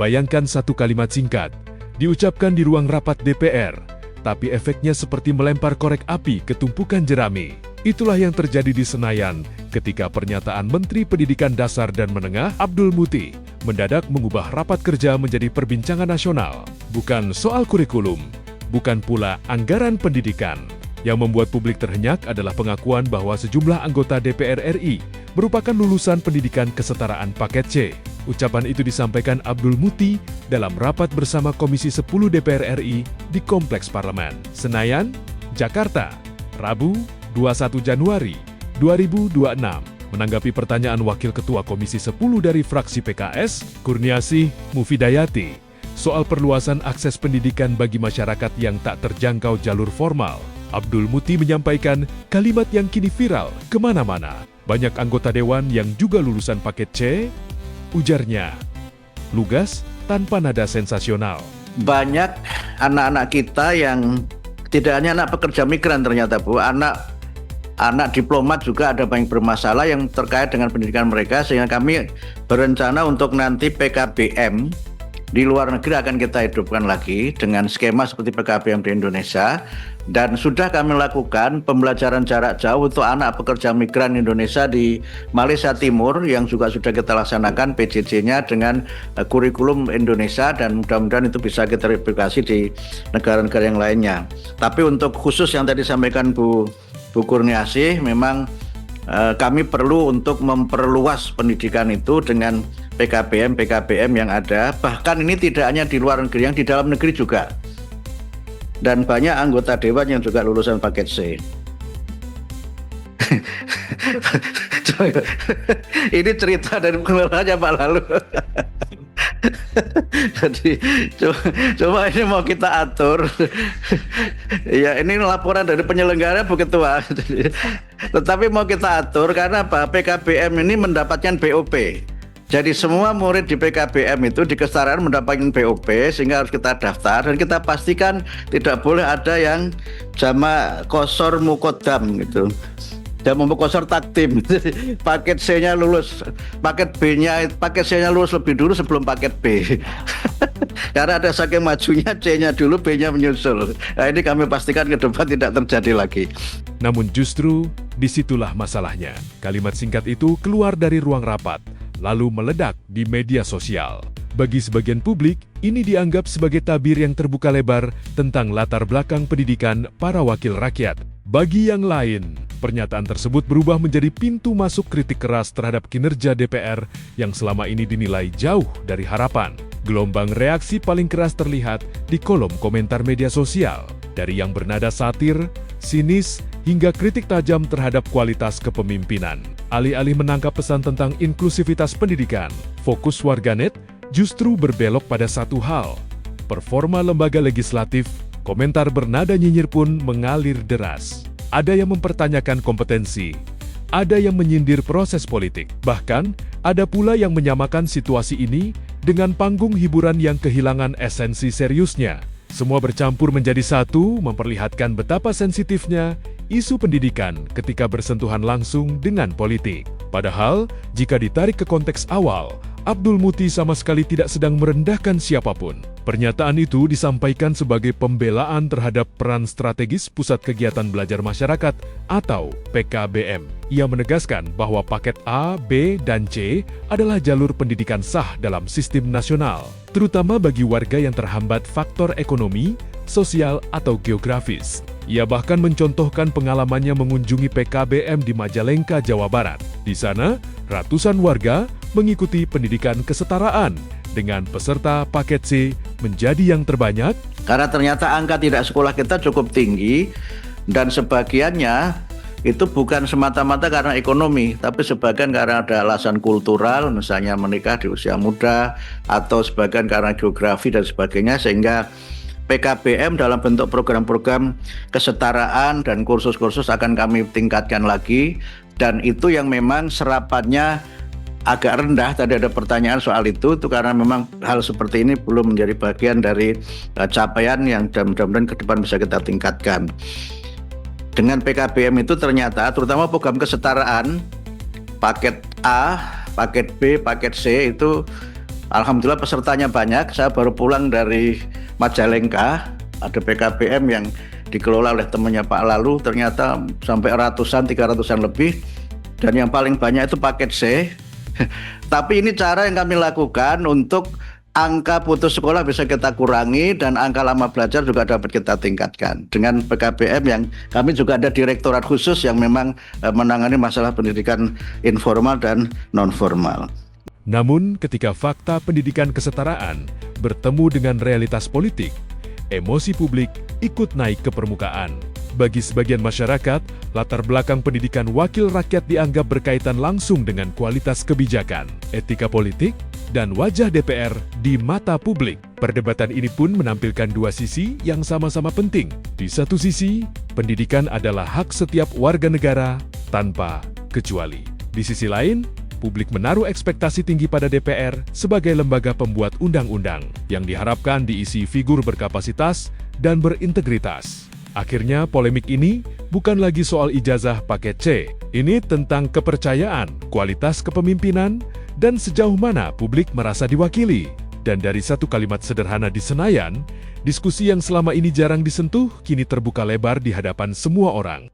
Bayangkan satu kalimat singkat, diucapkan di ruang rapat DPR, tapi efeknya seperti melempar korek api ke tumpukan jerami. Itulah yang terjadi di Senayan ketika pernyataan Menteri Pendidikan Dasar dan Menengah Abdul Muti mendadak mengubah rapat kerja menjadi perbincangan nasional. Bukan soal kurikulum, bukan pula anggaran pendidikan. Yang membuat publik terhenyak adalah pengakuan bahwa sejumlah anggota DPR RI merupakan lulusan pendidikan kesetaraan paket C. Ucapan itu disampaikan Abdul Muti dalam rapat bersama Komisi 10 DPR RI di Kompleks Parlemen, Senayan, Jakarta, Rabu, 21 Januari 2026. Menanggapi pertanyaan Wakil Ketua Komisi 10 dari fraksi PKS, Kurniasih Mufidayati, soal perluasan akses pendidikan bagi masyarakat yang tak terjangkau jalur formal, Abdul Muti menyampaikan kalimat yang kini viral kemana-mana. Banyak anggota dewan yang juga lulusan paket C, ujarnya, lugas tanpa nada sensasional. Banyak anak-anak kita yang tidak hanya anak pekerja migran ternyata Bu, anak diplomat juga ada banyak bermasalah yang terkait dengan pendidikan mereka, sehingga kami berencana untuk nanti PKBM di luar negeri akan kita hidupkan lagi dengan skema seperti PKBM di Indonesia. Dan sudah kami lakukan pembelajaran jarak jauh untuk anak pekerja migran Indonesia di Malaysia Timur yang juga sudah kita laksanakan PJJ-nya dengan kurikulum Indonesia, dan mudah-mudahan itu bisa kita replikasi di negara-negara yang lainnya. Tapi untuk khusus yang tadi sampaikan Bu Kurniasih, memang kami perlu untuk memperluas pendidikan itu dengan PKBM yang ada. Bahkan ini tidak hanya di luar negeri, yang di dalam negeri juga. Dan banyak anggota dewan yang juga lulusan paket C. Ini cerita dari pengelolanya Pak Lalu. Jadi coba ini mau kita atur. Ya, ini laporan dari penyelenggara Bu Ketua. Tetapi mau kita atur karena apa? PKBM ini mendapatkan BOP. Jadi semua murid di PKBM itu di kesetaraan mendapatkan BOP, sehingga harus kita daftar dan kita pastikan tidak boleh ada yang jamak kosor mukodam gitu. Jamak mukosor takdim. Paket C-nya lulus, paket C-nya lulus lebih dulu sebelum paket B. Karena ada saking majunya, C-nya dulu, B-nya menyusul. Nah, ini kami pastikan ke depan tidak terjadi lagi. Namun justru disitulah masalahnya. Kalimat singkat itu keluar dari ruang rapat, lalu meledak di media sosial. Bagi sebagian publik, ini dianggap sebagai tabir yang terbuka lebar tentang latar belakang pendidikan para wakil rakyat. Bagi yang lain, pernyataan tersebut berubah menjadi pintu masuk kritik keras terhadap kinerja DPR yang selama ini dinilai jauh dari harapan. Gelombang reaksi paling keras terlihat di kolom komentar media sosial, dari yang bernada satir, sinis, hingga kritik tajam terhadap kualitas kepemimpinan. Alih-alih menangkap pesan tentang inklusivitas pendidikan, fokus warganet justru berbelok pada satu hal, performa lembaga legislatif. Komentar bernada nyinyir pun mengalir deras. Ada yang mempertanyakan kompetensi, ada yang menyindir proses politik, bahkan ada pula yang menyamakan situasi ini dengan panggung hiburan yang kehilangan esensi seriusnya. Semua bercampur menjadi satu, memperlihatkan betapa sensitifnya isu pendidikan ketika bersentuhan langsung dengan politik. Padahal, jika ditarik ke konteks awal, Abdul Muti sama sekali tidak sedang merendahkan siapapun. Pernyataan itu disampaikan sebagai pembelaan terhadap peran strategis Pusat Kegiatan Belajar Masyarakat atau PKBM. Ia menegaskan bahwa paket A, B, dan C adalah jalur pendidikan sah dalam sistem nasional, terutama bagi warga yang terhambat faktor ekonomi, sosial, atau geografis. Ia bahkan mencontohkan pengalamannya mengunjungi PKBM di Majalengka, Jawa Barat. Di sana, ratusan warga mengikuti pendidikan kesetaraan dengan peserta paket C menjadi yang terbanyak. Karena ternyata angka tidak sekolah kita cukup tinggi dan sebagiannya itu bukan semata-mata karena ekonomi, tapi sebagian karena ada alasan kultural, misalnya menikah di usia muda, atau sebagian karena geografi dan sebagainya, sehingga PKBM dalam bentuk program-program kesetaraan dan kursus-kursus akan kami tingkatkan lagi, dan itu yang memang serapannya agak rendah. Tadi ada pertanyaan soal itu karena memang hal seperti ini belum menjadi bagian dari capaian yang mudah-mudahan ke depan bisa kita tingkatkan. Dengan PKBM itu ternyata terutama program kesetaraan paket A, paket B, paket C itu Alhamdulillah pesertanya banyak. Saya baru pulang dari Majalengka, ada PKBM yang dikelola oleh temannya Pak Lalu, ternyata sampai ratusan, 300-an lebih. Dan yang paling banyak itu paket C. Tapi ini cara yang kami lakukan untuk angka putus sekolah bisa kita kurangi dan angka lama belajar juga dapat kita tingkatkan. Dengan PKBM yang kami juga ada direktorat khusus yang memang menangani masalah pendidikan informal dan non-formal. Namun, ketika fakta pendidikan kesetaraan bertemu dengan realitas politik, emosi publik ikut naik ke permukaan. Bagi sebagian masyarakat, latar belakang pendidikan wakil rakyat dianggap berkaitan langsung dengan kualitas kebijakan, etika politik, dan wajah DPR di mata publik. Perdebatan ini pun menampilkan dua sisi yang sama-sama penting. Di satu sisi, pendidikan adalah hak setiap warga negara tanpa kecuali. Di sisi lain, publik menaruh ekspektasi tinggi pada DPR sebagai lembaga pembuat undang-undang yang diharapkan diisi figur berkapasitas dan berintegritas. Akhirnya, polemik ini bukan lagi soal ijazah paket C. Ini tentang kepercayaan, kualitas kepemimpinan, dan sejauh mana publik merasa diwakili. Dan dari satu kalimat sederhana di Senayan, diskusi yang selama ini jarang disentuh kini terbuka lebar di hadapan semua orang.